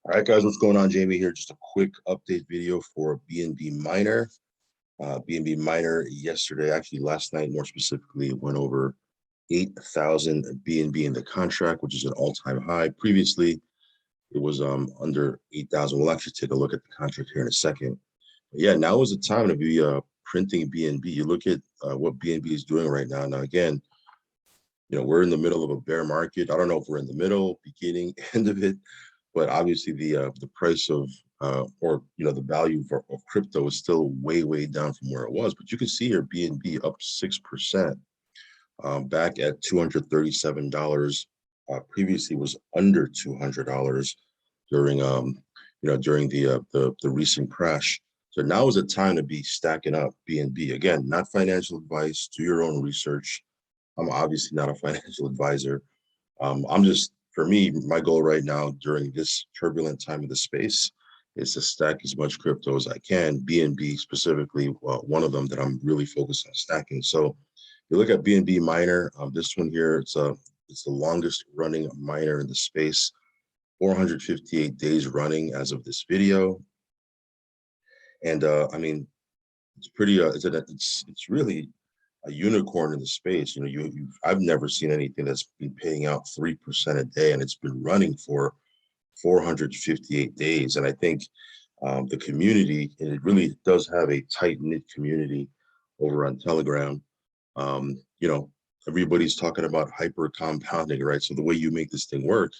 All right, guys, what's going on? Jamie here. Just a quick update video for BNB Miner. BNB Miner yesterday, actually last night more specifically, it went over 8,000 BNB in the contract, which is an all-time high. Previously, it was under 8,000. We'll actually take a look at the contract here in a second. But yeah, now is the time to be printing BNB. You look at what BNB is doing right now. Now, again, we're in the middle of a bear market. I don't know if we're in the middle, beginning, end of it. But obviously the price of the value of crypto is still way down from where it was. But you can see here BNB up 6%, back at $237. Previously was under $200 during during the recent crash. So now is the time to be stacking up BNB. Again, not financial advice. Do your own research. I'm obviously not a financial advisor. I'm just, for me, my goal right now during this turbulent time of the space is to stack as much crypto as I can, BNB specifically, one of them that I'm really focused on stacking. So you look at BNB Miner, this one here, it's the longest running miner in the space, 458 days running as of this video. And I mean, it's pretty, it's really a unicorn in the space. I've never seen anything that's been paying out 3% a day, and it's been running for 458 days. And I think the community, and it really does have a tight-knit community over on Telegram. Everybody's talking about hyper compounding, right? So the way you make this thing work,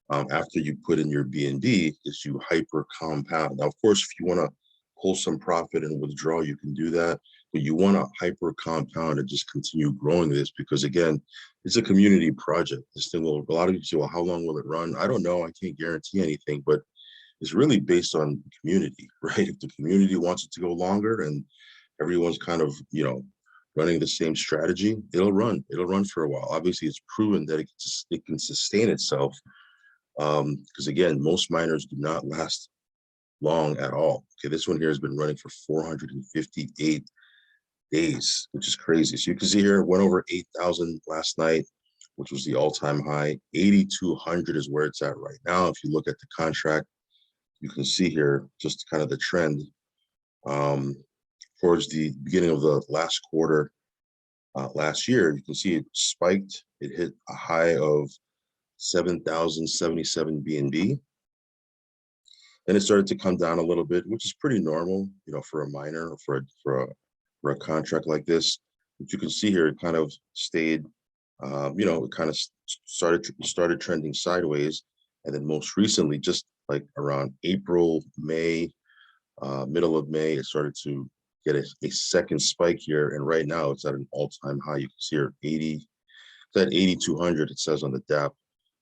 after you put in your BNB, is you hyper compound. Now, of course, if you want to pull some profit and withdraw, you can do that. But you want to hyper compound and just continue growing this, because again, it's a community project. This thing will, a lot of people say, well, how long will it run? I don't know. I can't guarantee anything, but it's really based on the community, right? If the community wants it to go longer and everyone's kind of, running the same strategy, it'll run for a while. Obviously, it's proven that it can sustain itself. Because again, most miners do not last long at all. Okay, this one here has been running for 458 days, which is crazy. So you can see here, it went over 8,000 last night, which was the all-time high. 8,200 is where it's at right now. If you look at the contract, you can see here just kind of the trend. Towards the beginning of the last quarter last year, you can see it spiked. It hit a high of 7,077 BNB. Then it started to come down a little bit, which is pretty normal, for a miner or for a contract like this. But you can see here, it kind of stayed, it kind of started trending sideways, and then most recently, just like around April, May, middle of May, it started to get a second spike here, and right now it's at an all-time high. You can see here, it's at 8,200. It says on the DApp,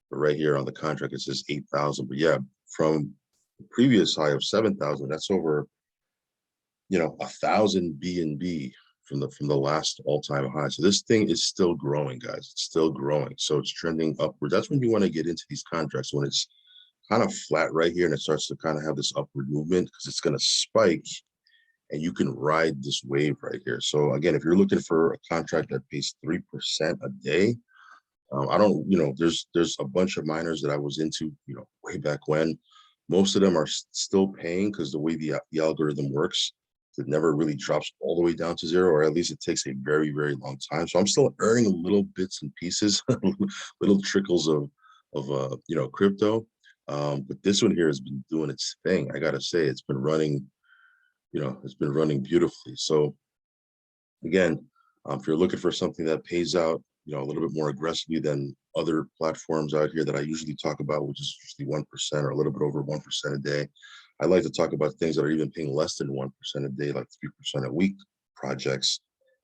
but right here on the contract it says 8,000. But yeah, from the previous high of 7,000, that's over 1,000 BNB from the last all-time high. So this thing is still growing, guys. It's still growing. So it's trending upward. That's when you want to get into these contracts, when it's kind of flat right here and it starts to kind of have this upward movement, because it's going to spike and you can ride this wave right here. So again, if you're looking for a contract that pays 3% a day, I don't, there's a bunch of miners that I was into, way back when. Most of them are still paying, because the way the algorithm works, it never really drops all the way down to zero, or at least it takes a very long time. So I'm still earning little bits and pieces, little trickles of crypto. But this one here has been doing its thing. I gotta say, it's been running, it's been running beautifully. So again, if you're looking for something that pays out, a little bit more aggressively than other platforms out here that I usually talk about, which is usually 1% or a little bit over 1% a day, I like to talk about things that are even paying less than 1% a day, like 3% a week projects.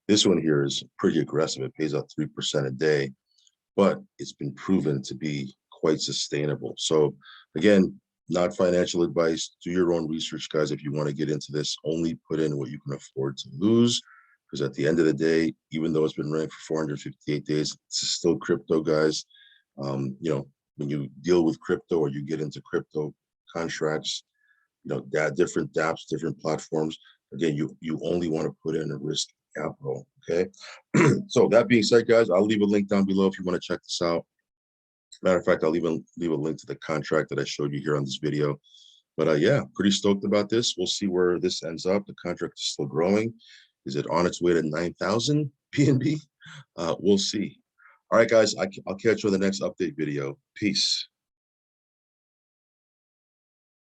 This one here is pretty aggressive. It pays out 3% a day, but it's been proven to be quite sustainable. So again, not financial advice. Do your own research, guys. If you want to get into this, only put in what you can afford to lose. Because at the end of the day, even though it's been running for 458 days, it's still crypto, guys. When you deal with crypto or you get into crypto contracts, different dApps, different platforms, again, you only want to put in a risk capital, okay? So that being said, guys, I'll leave a link down below if you want to check this out. Matter of fact, I'll even leave a link to the contract that I showed you here on this video. But yeah, pretty stoked about this. We'll see where this ends up. The contract is still growing. Is it on its way to 9,000 BNB? We'll see. All right, guys, I'll catch you on the next update video. Peace.